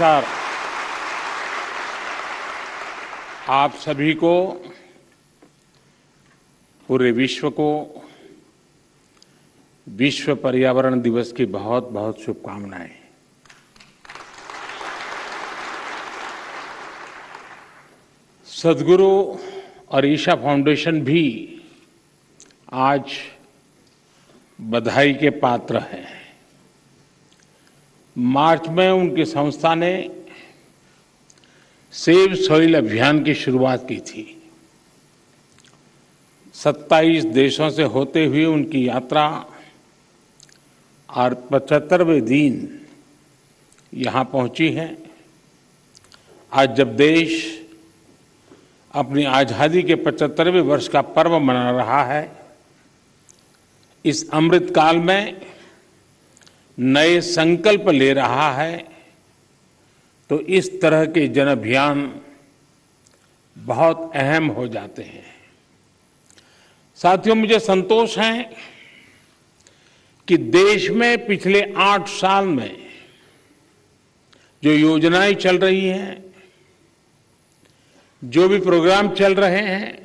नमस्कार। आप सभी को, पूरे विश्व को विश्व पर्यावरण दिवस की बहुत बहुत शुभकामनाएं। सद्गुरु और ईशा फाउंडेशन भी आज बधाई के पात्र हैं। मार्च में उनकी संस्था ने सेव सॉइल अभियान की शुरुआत की थी। 27 देशों से होते हुए उनकी यात्रा और 75वें दिन यहाँ पहुंची है। आज जब देश अपनी आजादी के 75वें वर्ष का पर्व मना रहा है, इस अमृत काल में नए संकल्प ले रहा है, तो इस तरह के जन अभियान बहुत अहम हो जाते हैं। साथियों, मुझे संतोष है कि देश में पिछले 8 साल में जो योजनाएं चल रही हैं, जो भी प्रोग्राम चल रहे हैं,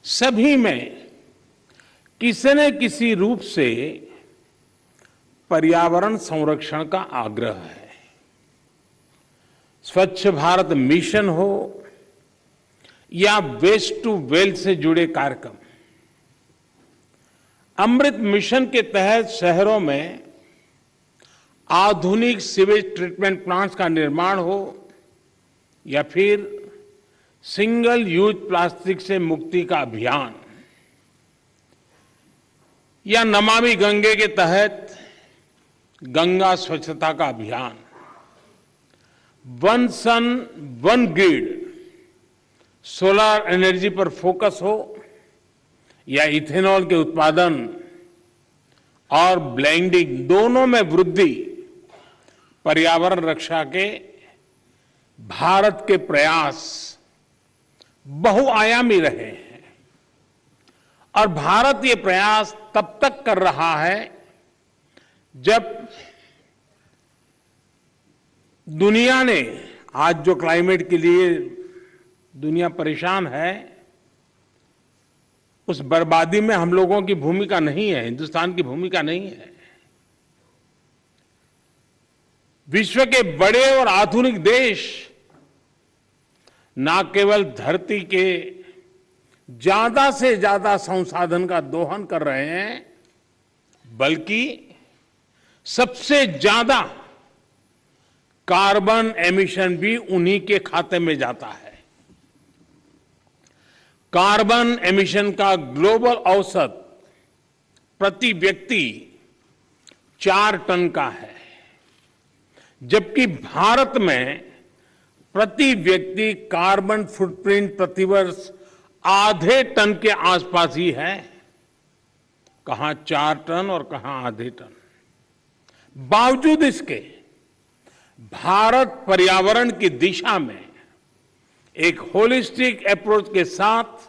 सभी में किसी न किसी रूप से पर्यावरण संरक्षण का आग्रह है। स्वच्छ भारत मिशन हो या वेस्ट टू वेल्थ से जुड़े कार्यक्रम, अमृत मिशन के तहत शहरों में आधुनिक सीवेज ट्रीटमेंट प्लांट्स का निर्माण हो या फिर सिंगल यूज प्लास्टिक से मुक्ति का अभियान, या नमामि गंगे के तहत गंगा स्वच्छता का अभियान, one sun one grid solar energy पर फोकस हो या इथेनॉल के उत्पादन और ब्लेंडिंग, दोनों में वृद्धि, पर्यावरण रक्षा के भारत के प्रयास बहुआयामी रहे हैं। और भारत ये प्रयास तब तक कर रहा है जब दुनिया ने, आज जो क्लाइमेट के लिए दुनिया परेशान है, उस बर्बादी में हम लोगों की भूमिका नहीं है, हिंदुस्तान की भूमिका नहीं है। विश्व के बड़े और आधुनिक देश न केवल धरती के ज्यादा से ज्यादा संसाधन का दोहन कर रहे हैं, बल्कि सबसे ज्यादा कार्बन एमिशन भी उन्हीं के खाते में जाता है। कार्बन एमिशन का ग्लोबल औसत प्रति व्यक्ति 4 टन का है, जबकि भारत में प्रति व्यक्ति कार्बन फुटप्रिंट प्रतिवर्ष आधे टन के आसपास ही है। कहां 4 टन और कहां आधे टन। बावजूद इसके भारत पर्यावरण की दिशा में एक होलिस्टिक अप्रोच के साथ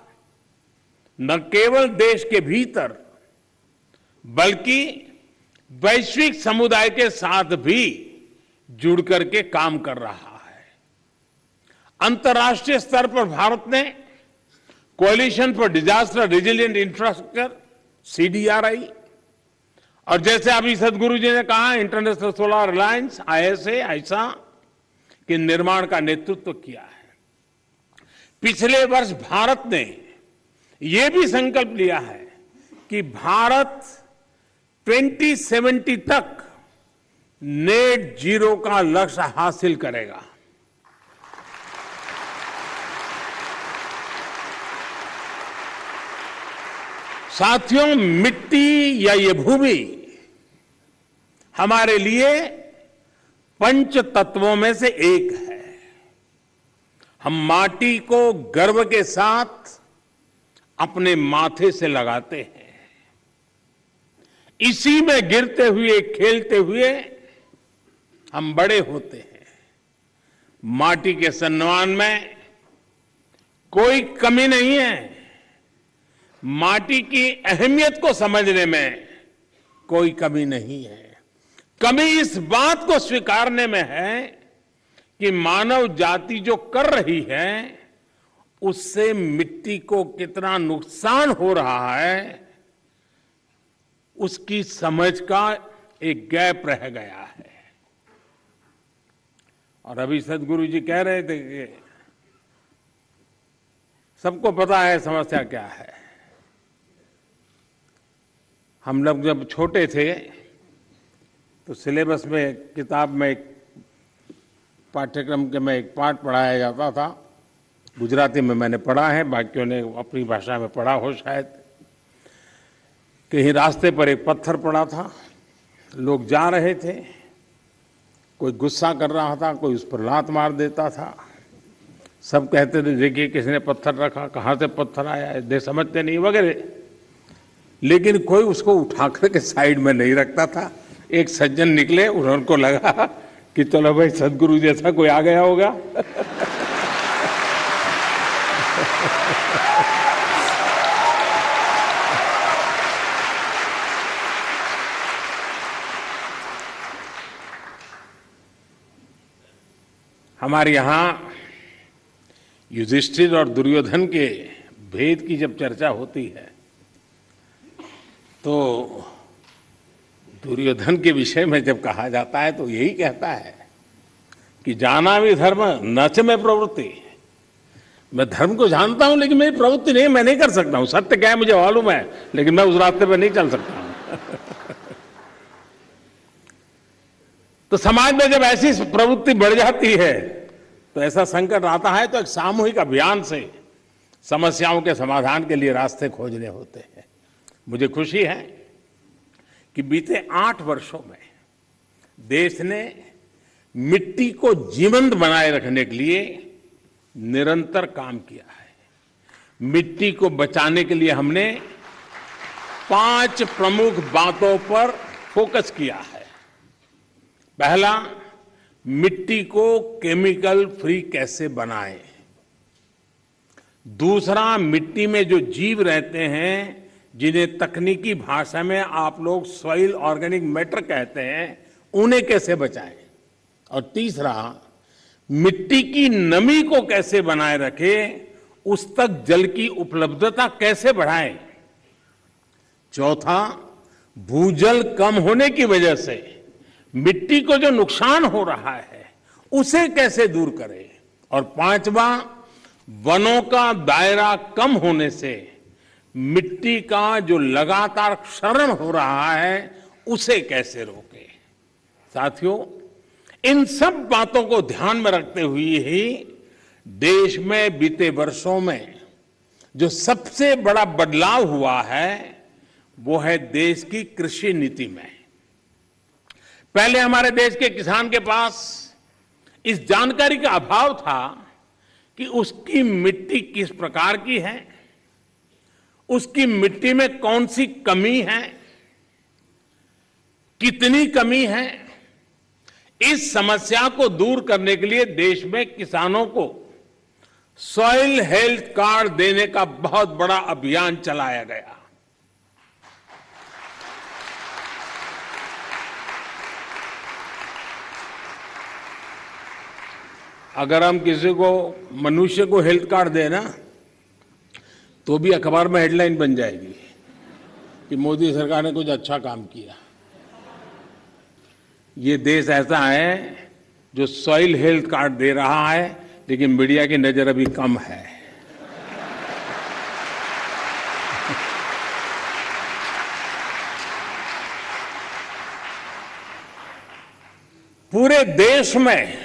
न केवल देश के भीतर बल्कि वैश्विक समुदाय के साथ भी जुड़ करके काम कर रहा है। अंतर्राष्ट्रीय स्तर पर भारत ने coalition for disaster resilient infrastructure CDRI और जैसे अभी सदगुरु जी ने कहा, इंटरनेशनल सोलर अलायंस ISA के निर्माण का नेतृत्व किया है। पिछले वर्ष भारत ने यह भी संकल्प लिया है कि भारत 2070 तक नेट जीरो का लक्ष्य हासिल करेगा। साथियों, मिट्टी या ये भूमि हमारे लिए पंच तत्वों में से एक है। हम माटी को गर्व के साथ अपने माथे से लगाते हैं। इसी में गिरते हुए, खेलते हुए हम बड़े होते हैं। माटी के सम्मान में कोई कमी नहीं है। माटी की अहमियत को समझने में कोई कमी नहीं है। कमी इस बात को स्वीकारने में है कि मानव जाति जो कर रही है उससे मिट्टी को कितना नुकसान हो रहा है, उसकी समझ का एक गैप रह गया है। और अभी सदगुरु जी कह रहे थे कि सबको पता है समस्या क्या है। हम लोग जब छोटे थे तो सिलेबस में, किताब में, एक पाठ्यक्रम के में एक पाठ पढ़ाया जाता था। गुजराती में मैंने पढ़ा है, बाकियों ने अपनी भाषा में पढ़ा हो शायद। कहीं रास्ते पर एक पत्थर पड़ा था, लोग जा रहे थे, कोई गुस्सा कर रहा था, कोई उस पर लात मार देता था। सब कहते थे देखिए किसने पत्थर रखा, कहाँ से पत्थर आया, दे समझते नहीं वगैरह। लेकिन कोई उसको उठा करके साइड में नहीं रखता था। एक सज्जन निकले, उनको लगा कि चलो भाई सदगुरु जैसा कोई आ गया होगा। हमारे यहाँ युधिष्ठिर और दुर्योधन के भेद की जब चर्चा होती है तो दुर्योधन के विषय में जब कहा जाता है तो यही कहता है कि जाना भी धर्म न च में प्रवृत्ति। मैं धर्म को जानता हूं लेकिन मेरी प्रवृत्ति नहीं, मैं नहीं कर सकता हूं। सत्य क्या है मुझे मालूम है, लेकिन मैं उस रास्ते पर नहीं चल सकता हूं। तो समाज में जब ऐसी प्रवृत्ति बढ़ जाती है तो ऐसा संकट आता है तो एक सामूहिक अभियान से समस्याओं के समाधान के लिए रास्ते खोजने होते हैं। मुझे खुशी है कि बीते 8 वर्षों में देश ने मिट्टी को जीवंत बनाए रखने के लिए निरंतर काम किया है। मिट्टी को बचाने के लिए हमने 5 प्रमुख बातों पर फोकस किया है। पहला, मिट्टी को केमिकल फ्री कैसे बनाएं। दूसरा, मिट्टी में जो जीव रहते हैं जिन्हें तकनीकी भाषा में आप लोग सॉइल ऑर्गेनिक मैटर कहते हैं, उन्हें कैसे बचाएं। और तीसरा, मिट्टी की नमी को कैसे बनाए रखें, उस तक जल की उपलब्धता कैसे बढ़ाएं। चौथा, भूजल कम होने की वजह से मिट्टी को जो नुकसान हो रहा है उसे कैसे दूर करें। और पांचवा, वनों का दायरा कम होने से मिट्टी का जो लगातार क्षरण हो रहा है उसे कैसे रोकें। साथियों, इन सब बातों को ध्यान में रखते हुए ही देश में बीते वर्षों में जो सबसे बड़ा बदलाव हुआ है वो है देश की कृषि नीति में। पहले हमारे देश के किसान के पास इस जानकारी का अभाव था कि उसकी मिट्टी किस प्रकार की है, उसकी मिट्टी में कौन सी कमी है, कितनी कमी है। इस समस्या को दूर करने के लिए देश में किसानों को सॉइल हेल्थ कार्ड देने का बहुत बड़ा अभियान चलाया गया। अगर हम किसी को, मनुष्य को हेल्थ कार्ड दें ना, तो भी अखबार में हेडलाइन बन जाएगी कि मोदी सरकार ने कुछ अच्छा काम किया। ये देश ऐसा है जो सॉइल हेल्थ कार्ड दे रहा है, लेकिन मीडिया की नजर अभी कम है। पूरे देश में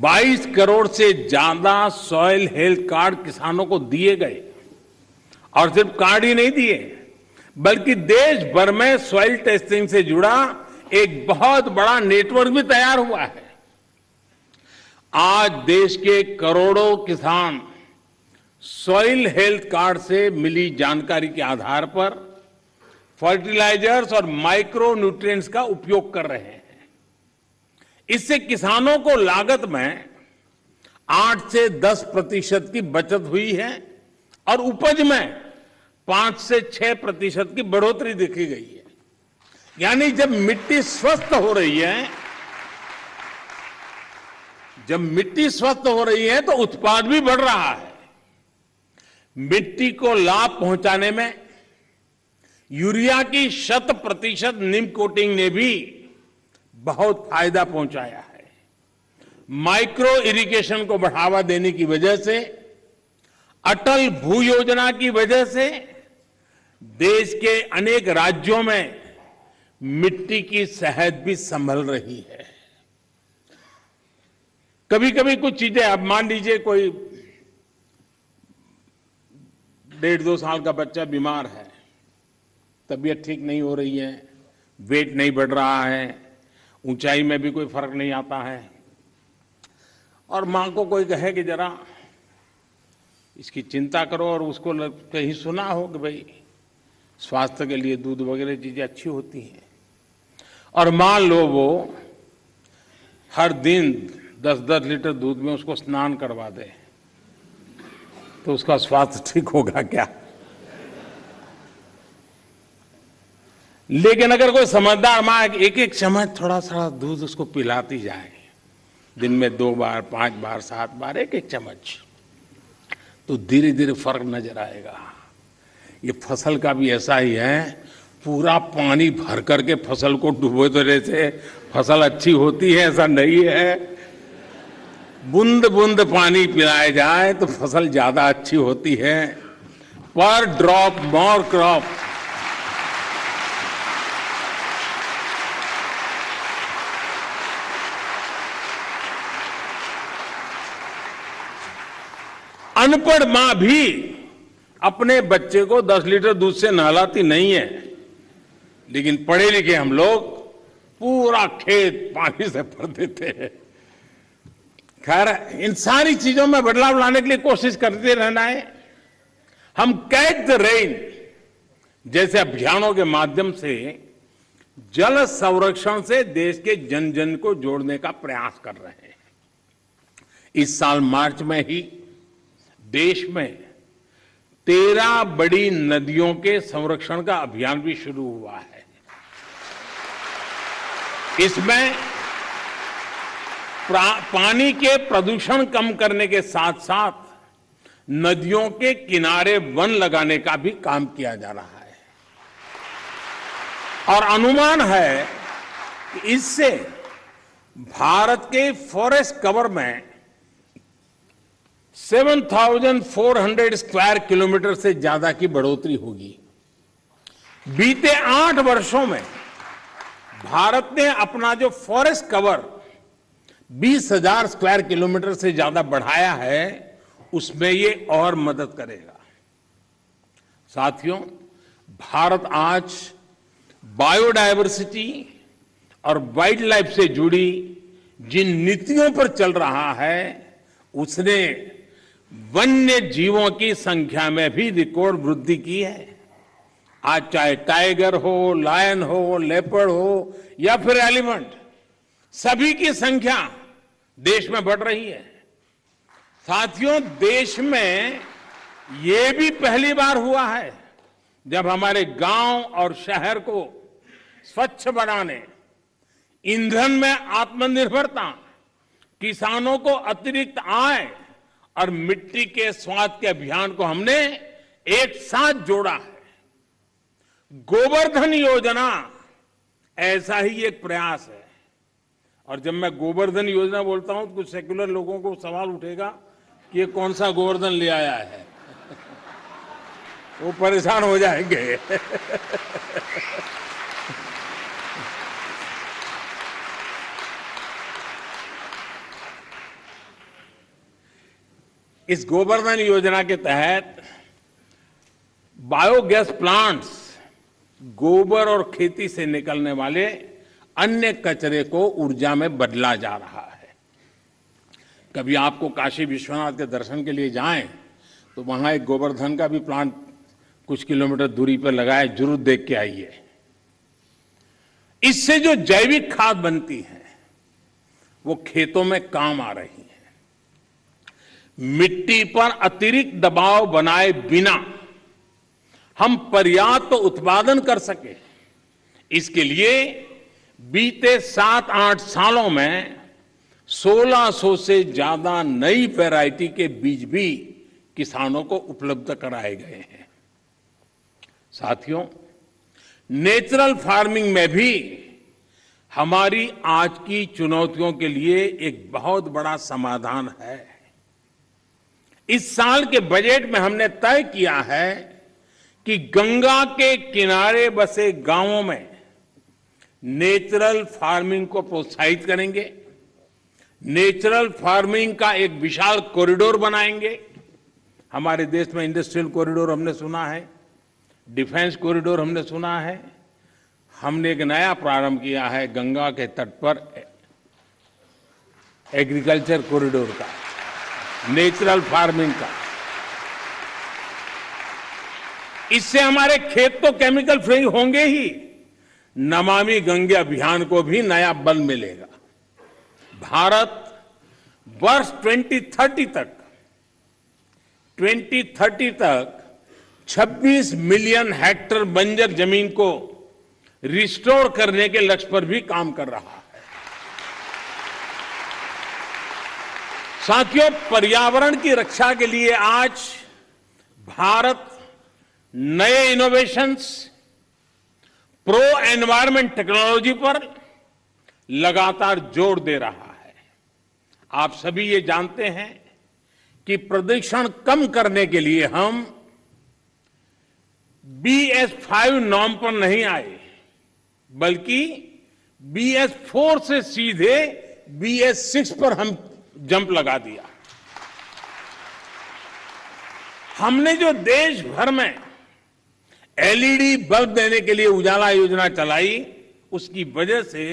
22 करोड़ से ज्यादा सॉइल हेल्थ कार्ड किसानों को दिए गए। और सिर्फ कार्ड ही नहीं दिए, बल्कि देश भर में सॉइल टेस्टिंग से जुड़ा एक बहुत बड़ा नेटवर्क भी तैयार हुआ है। आज देश के करोड़ों किसान सॉइल हेल्थ कार्ड से मिली जानकारी के आधार पर फर्टिलाइजर्स और माइक्रो न्यूट्रिएंट्स का उपयोग कर रहे हैं। इससे किसानों को लागत में 8 से 10% की बचत हुई है और उपज में 5 से 6% की बढ़ोतरी देखी गई है। यानी जब मिट्टी स्वस्थ हो रही है जब मिट्टी स्वस्थ हो रही है तो उत्पाद भी बढ़ रहा है। मिट्टी को लाभ पहुंचाने में यूरिया की 100% नीम कोटिंग ने भी बहुत फायदा पहुंचाया है। माइक्रो इरिगेशन को बढ़ावा देने की वजह से, अटल भू योजना की वजह से देश के अनेक राज्यों में मिट्टी की सेहत भी संभल रही है। कभी कभी कुछ चीजें, अब मान लीजिए कोई 1.5-2 साल का बच्चा बीमार है, तबीयत ठीक नहीं हो रही है, वेट नहीं बढ़ रहा है, ऊंचाई में भी कोई फर्क नहीं आता है, और मां को कोई कहे कि जरा इसकी चिंता करो, और उसको कहीं सुना हो कि भाई स्वास्थ्य के लिए दूध वगैरह चीजें अच्छी होती हैं, और मान लो वो हर दिन 10-10 लीटर दूध में उसको स्नान करवा दे, तो उसका स्वास्थ्य ठीक होगा क्या? लेकिन अगर कोई समझदार मां एक एक चम्मच थोड़ा सा दूध उसको पिलाती जाए, दिन में 2 बार, 5 बार, 7 बार, एक एक चम्मच, तो धीरे धीरे फर्क नजर आएगा। ये फसल का भी ऐसा ही है, पूरा पानी भर करके फसल को डुबो देने से फसल अच्छी होती है ऐसा नहीं है। बूंद बूंद पानी पिलाया जाए तो फसल ज्यादा अच्छी होती है। पर ड्रॉप मोर क्रॉप। अनपढ़ मां भी अपने बच्चे को 10 लीटर दूध से नहलाती नहीं है, लेकिन पढ़े लिखे हम लोग पूरा खेत पानी से भर देते हैं। खैर, इन सारी चीजों में बदलाव लाने के लिए कोशिश करते रहना है। हम कैच द रेन जैसे अभियानों के माध्यम से जल संरक्षण से देश के जन जन को जोड़ने का प्रयास कर रहे हैं। इस साल मार्च में ही देश में 13 बड़ी नदियों के संरक्षण का अभियान भी शुरू हुआ है। इसमें पानी के प्रदूषण कम करने के साथ साथ नदियों के किनारे वन लगाने का भी काम किया जा रहा है, और अनुमान है कि इससे भारत के फॉरेस्ट कवर में 7,400 स्क्वायर किलोमीटर से ज्यादा की बढ़ोतरी होगी। बीते 8 वर्षों में भारत ने अपना जो फॉरेस्ट कवर 20,000 स्क्वायर किलोमीटर से ज्यादा बढ़ाया है, उसमें ये और मदद करेगा। साथियों, भारत आज बायोडायवर्सिटी और वाइल्ड लाइफ से जुड़ी जिन नीतियों पर चल रहा है, उसने वन्य जीवों की संख्या में भी रिकॉर्ड वृद्धि की है। आज चाहे टाइगर हो, लायन हो, लेपर्ड हो या फिर एलिफेंट, सभी की संख्या देश में बढ़ रही है। साथियों, देश में ये भी पहली बार हुआ है जब हमारे गांव और शहर को स्वच्छ बनाने, ईंधन में आत्मनिर्भरता, किसानों को अतिरिक्त आय और मिट्टी के स्वाद के अभियान को हमने एक साथ जोड़ा है। गोवर्धन योजना ऐसा ही एक प्रयास है। और जब मैं गोवर्धन योजना बोलता हूं तो कुछ सेक्युलर लोगों को सवाल उठेगा कि ये कौन सा गोवर्धन ले आया है। वो परेशान हो जाएंगे। इस गोवर्धन योजना के तहत बायोगैस प्लांट्स गोबर और खेती से निकलने वाले अन्य कचरे को ऊर्जा में बदला जा रहा है। कभी आपको काशी विश्वनाथ के दर्शन के लिए जाएं तो वहां एक गोवर्धन का भी प्लांट कुछ किलोमीटर दूरी पर लगा है, जरूर देख के आइए। इससे जो जैविक खाद बनती है वो खेतों में काम आ रही है। मिट्टी पर अतिरिक्त दबाव बनाए बिना हम पर्याप्त उत्पादन कर सके, इसके लिए बीते 7-8 सालों में 1600 से ज्यादा नई वैरायटी के बीज भी किसानों को उपलब्ध कराए गए हैं। साथियों, नेचुरल फार्मिंग में भी हमारी आज की चुनौतियों के लिए एक बहुत बड़ा समाधान है। इस साल के बजट में हमने तय किया है कि गंगा के किनारे बसे गांवों में नेचुरल फार्मिंग को प्रोत्साहित करेंगे, नेचुरल फार्मिंग का एक विशाल कॉरिडोर बनाएंगे। हमारे देश में इंडस्ट्रियल कॉरिडोर हमने सुना है, डिफेंस कॉरिडोर हमने सुना है। हमने एक नया प्रारंभ किया है गंगा के तट पर एग्रीकल्चर कॉरिडोर का, नेचुरल फार्मिंग का। इससे हमारे खेत तो केमिकल फ्री होंगे ही, नमामि गंगे अभियान को भी नया बल मिलेगा। भारत वर्ष 2030 तक 26 मिलियन हेक्टेयर बंजर जमीन को रिस्टोर करने के लक्ष्य पर भी काम कर रहा है। साथियों, पर्यावरण की रक्षा के लिए आज भारत नए इनोवेशंस, प्रो एनवायरमेंट टेक्नोलॉजी पर लगातार जोर दे रहा है। आप सभी ये जानते हैं कि प्रदूषण कम करने के लिए हम BS5 नॉर्म पर नहीं आए, बल्कि BS4 से सीधे BS6 पर हम जंप लगा दिया। हमने जो देश भर में LED बल्ब देने के लिए उजाला योजना चलाई, उसकी वजह से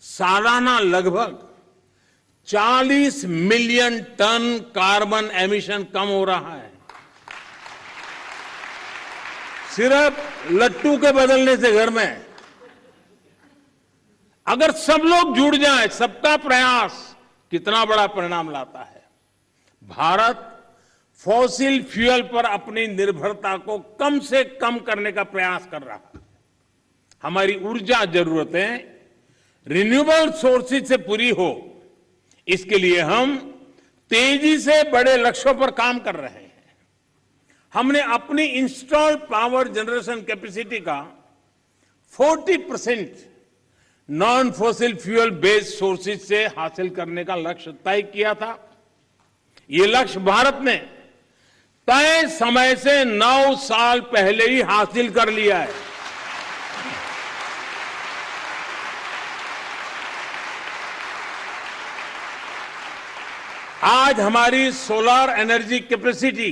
सालाना लगभग 40 मिलियन टन कार्बन एमिशन कम हो रहा है। सिर्फ लट्टू के बदलने से घर में अगर सब लोग जुड़ जाएं, सबका प्रयास कितना बड़ा परिणाम लाता है। भारत फॉसिल फ्यूल पर अपनी निर्भरता को कम से कम करने का प्रयास कर रहा है। हमारी ऊर्जा जरूरतें रिन्यूएबल सोर्सेज से पूरी हो, इसके लिए हम तेजी से बड़े लक्ष्यों पर काम कर रहे हैं। हमने अपनी इंस्टॉल्ड पावर जनरेशन कैपेसिटी का 40% non fossil fuel based sources से हासिल करने का लक्ष्य तय किया था। ये लक्ष्य भारत ने तय समय से 9 साल पहले ही हासिल कर लिया है। आज हमारी सोलर एनर्जी कैपेसिटी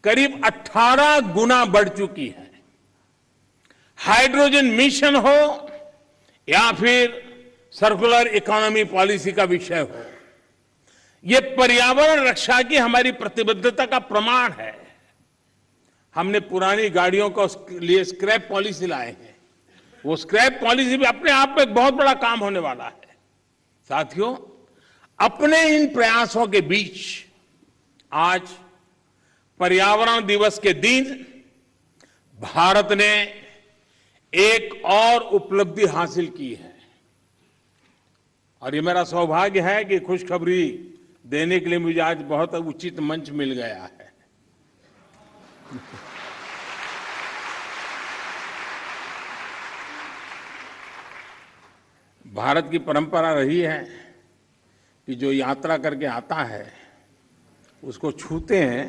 करीब 18 गुना बढ़ चुकी है। हाइड्रोजन मिशन हो या फिर सर्कुलर इकोनॉमी पॉलिसी का विषय हो, ये पर्यावरण रक्षा की हमारी प्रतिबद्धता का प्रमाण है। हमने पुरानी गाड़ियों को लिए स्क्रैप पॉलिसी लाए हैं। वो स्क्रैप पॉलिसी भी अपने आप में एक बहुत बड़ा काम होने वाला है। साथियों, अपने इन प्रयासों के बीच आज पर्यावरण दिवस के दिन भारत ने एक और उपलब्धि हासिल की है, और ये मेरा सौभाग्य है कि खुशखबरी देने के लिए मुझे आज बहुत उचित मंच मिल गया है। भारत की परंपरा रही है कि जो यात्रा करके आता है उसको छूते हैं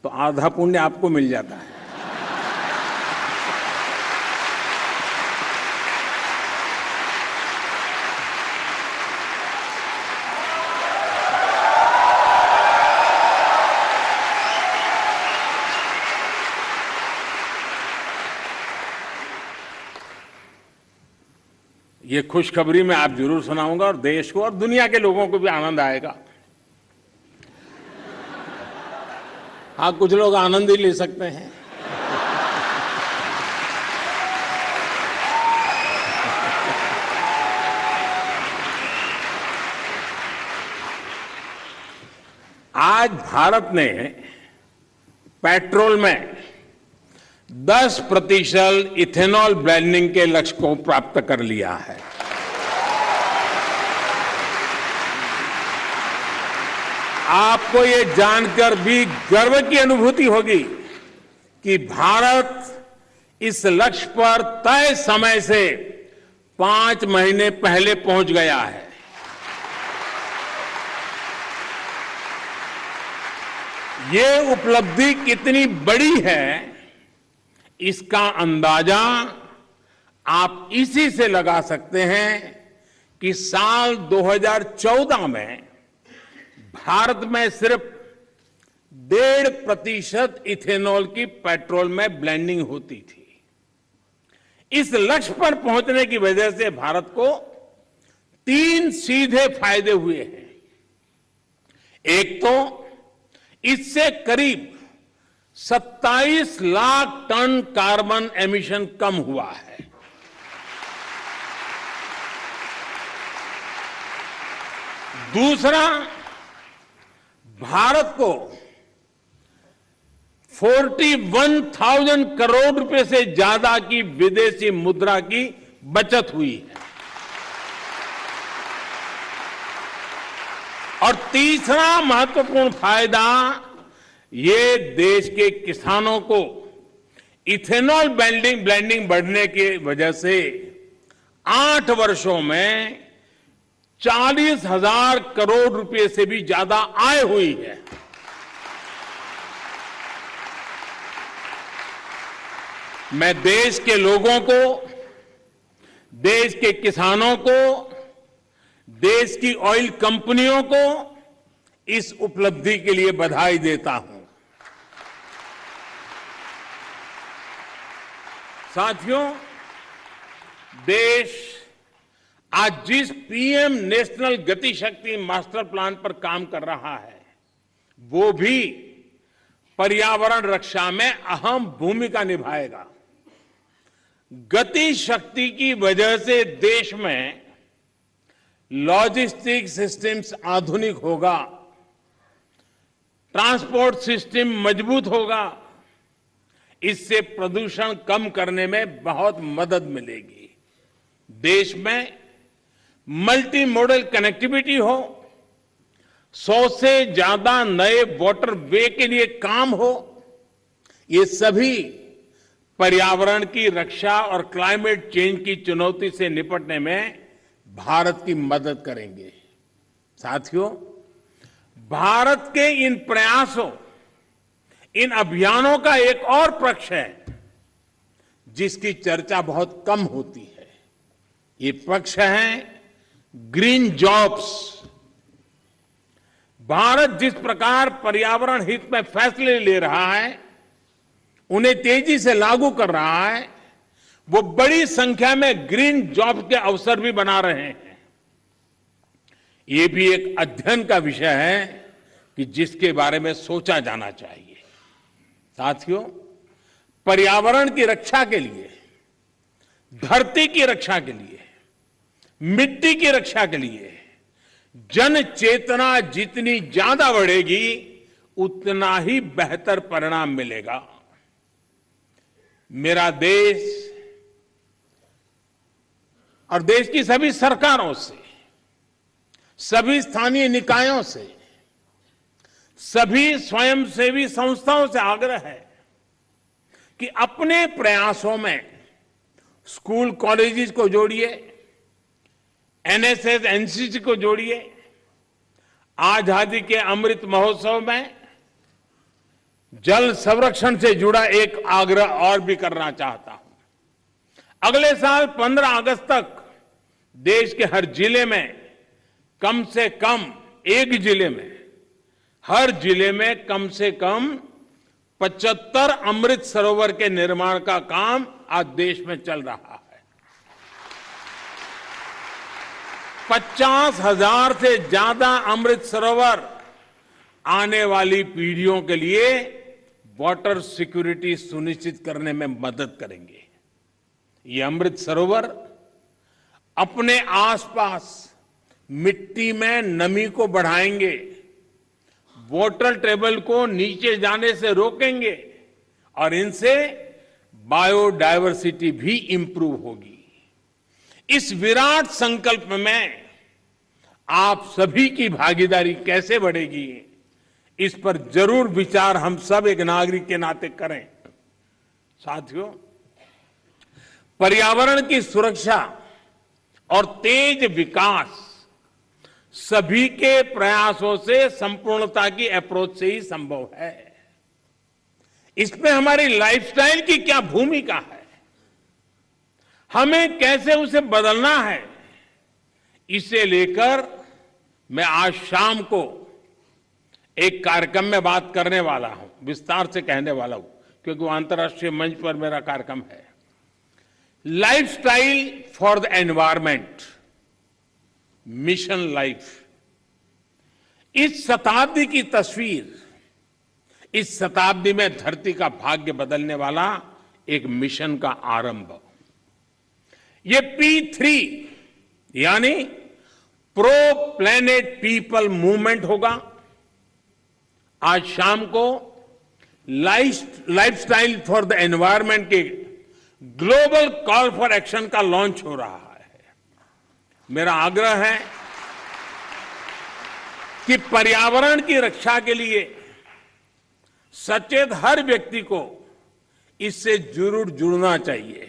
तो आधा पुण्य आपको मिल जाता है। ये खुशखबरी मैं आप जरूर सुनाऊंगा और देश को और दुनिया के लोगों को भी आनंद आएगा। हाँ, कुछ लोग आनंद ही ले सकते हैं। आज भारत ने पेट्रोल में 10% इथेनॉल ब्लेंडिंग के लक्ष्य को प्राप्त कर लिया है। आपको ये जानकर भी गर्व की अनुभूति होगी कि भारत इस लक्ष्य पर तय समय से 5 महीने पहले पहुंच गया है। ये उपलब्धि कितनी बड़ी है, इसका अंदाजा आप इसी से लगा सकते हैं कि साल 2014 में भारत में सिर्फ 1.5% इथेनॉल की पेट्रोल में ब्लेंडिंग होती थी। इस लक्ष्य पर पहुंचने की वजह से भारत को 3 सीधे फायदे हुए हैं। एक तो इससे करीब 27 लाख टन कार्बन एमिशन कम हुआ है। दूसरा, भारत को 41,000 करोड़ रुपए से ज्यादा की विदेशी मुद्रा की बचत हुई है। और तीसरा महत्वपूर्ण फायदा, ये देश के किसानों को इथेनॉल ब्लेंडिंग बढ़ने की वजह से 8 वर्षों में 40,000 करोड़ रुपए से भी ज्यादा आय हुई है। मैं देश के लोगों को, देश के किसानों को, देश की ऑयल कंपनियों को इस उपलब्धि के लिए बधाई देता हूं। साथियों, देश आज जिस पीएम नेशनल गति शक्ति मास्टर प्लान पर काम कर रहा है, वो भी पर्यावरण रक्षा में अहम भूमिका निभाएगा। गति शक्ति की वजह से देश में लॉजिस्टिक सिस्टम्स आधुनिक होगा, ट्रांसपोर्ट सिस्टम मजबूत होगा। इससे प्रदूषण कम करने में बहुत मदद मिलेगी। देश में मल्टी मॉडल कनेक्टिविटी हो, 100 से ज्यादा नए वाटर वे के लिए काम हो, ये सभी पर्यावरण की रक्षा और क्लाइमेट चेंज की चुनौती से निपटने में भारत की मदद करेंगे। साथियों, भारत के इन प्रयासों, इन अभियानों का एक और पक्ष है जिसकी चर्चा बहुत कम होती है। ये पक्ष है ग्रीन जॉब्स। भारत जिस प्रकार पर्यावरण हित में फैसले ले रहा है, उन्हें तेजी से लागू कर रहा है, वो बड़ी संख्या में ग्रीन जॉब के अवसर भी बना रहे हैं। ये भी एक अध्ययन का विषय है कि जिसके बारे में सोचा जाना चाहिए। साथियों, पर्यावरण की रक्षा के लिए, धरती की रक्षा के लिए, मिट्टी की रक्षा के लिए जन चेतना जितनी ज्यादा बढ़ेगी, उतना ही बेहतर परिणाम मिलेगा। मेरा देश और देश की सभी सरकारों से, सभी स्थानीय निकायों से, सभी स्वयंसेवी संस्थाओं से आग्रह है कि अपने प्रयासों में स्कूल कॉलेजेस को जोड़िए, एनएसएस एनसीसी को जोड़िए। आजादी के अमृत महोत्सव में जल संरक्षण से जुड़ा एक आग्रह और भी करना चाहता हूं। अगले साल 15 अगस्त तक देश के हर जिले में कम से कम एक जिले में, हर जिले में कम से कम 75 अमृत सरोवर के निर्माण का काम आज देश में चल रहा है। 50,000 से ज्यादा अमृत सरोवर आने वाली पीढ़ियों के लिए वाटर सिक्योरिटी सुनिश्चित करने में मदद करेंगे। ये अमृत सरोवर अपने आसपास मिट्टी में नमी को बढ़ाएंगे, वाटर टेबल को नीचे जाने से रोकेंगे और इनसे बायोडायवर्सिटी भी इंप्रूव होगी। इस विराट संकल्प में आप सभी की भागीदारी कैसे बढ़ेगी, इस पर जरूर विचार हम सब एक नागरिक के नाते करें। साथियों, पर्यावरण की सुरक्षा और तेज विकास सभी के प्रयासों से संपूर्णता की अप्रोच से ही संभव है। इसमें हमारी लाइफस्टाइल की क्या भूमिका है, हमें कैसे उसे बदलना है, इसे लेकर मैं आज शाम को एक कार्यक्रम में बात करने वाला हूं, विस्तार से कहने वाला हूं, क्योंकि वो अंतर्राष्ट्रीय मंच पर मेरा कार्यक्रम है। Lifestyle for the environment, mission life. इस शताब्दी की तस्वीर, इस शताब्दी में धरती का भाग्य बदलने वाला एक मिशन का आरंभ। ये P3 यानी प्रो प्लेनेट पीपल मूवमेंट होगा। आज शाम को लाइफस्टाइल फॉर द एनवायरमेंट के ग्लोबल कॉल फॉर एक्शन का लॉन्च हो रहा है। मेरा आग्रह है कि पर्यावरण की रक्षा के लिए सचेत हर व्यक्ति को इससे जरूर जुड़ना चाहिए,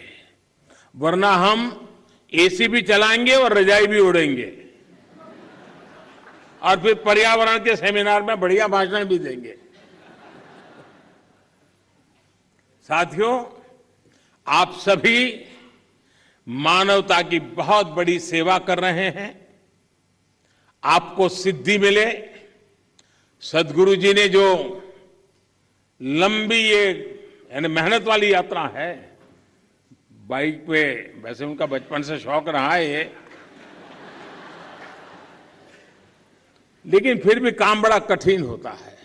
वरना हम एसी भी चलाएंगे और रजाई भी उड़ेंगे और फिर पर्यावरण के सेमिनार में बढ़िया भाषण भी देंगे। साथियों, आप सभी मानवता की बहुत बड़ी सेवा कर रहे हैं। आपको सिद्धि मिले। सद्गुरु जी ने जो लंबी ये यानी मेहनत वाली यात्रा है, बाइक पे, वैसे उनका बचपन से शौक रहा है ये, लेकिन फिर भी काम बड़ा कठिन होता है,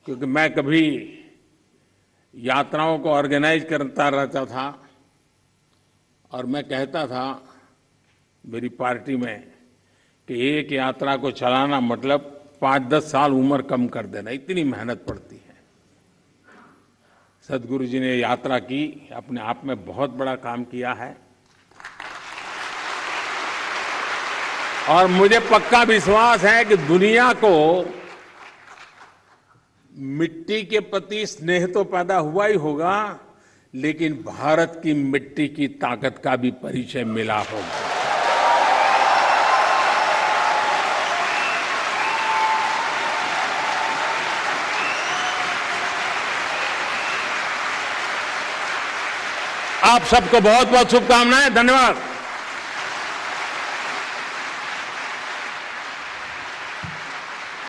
क्योंकि मैं कभी यात्राओं को ऑर्गेनाइज करता रहता था और मैं कहता था मेरी पार्टी में कि एक यात्रा को चलाना मतलब 5-10 साल उम्र कम कर देना, इतनी मेहनत पड़ती है। सद्गुरु जी ने यात्रा की, अपने आप में बहुत बड़ा काम किया है और मुझे पक्का विश्वास है कि दुनिया को मिट्टी के प्रति स्नेह तो पैदा हुआ ही होगा, लेकिन भारत की मिट्टी की ताकत का भी परिचय मिला होगा। आप सबको बहुत बहुत शुभकामनाएं। धन्यवाद।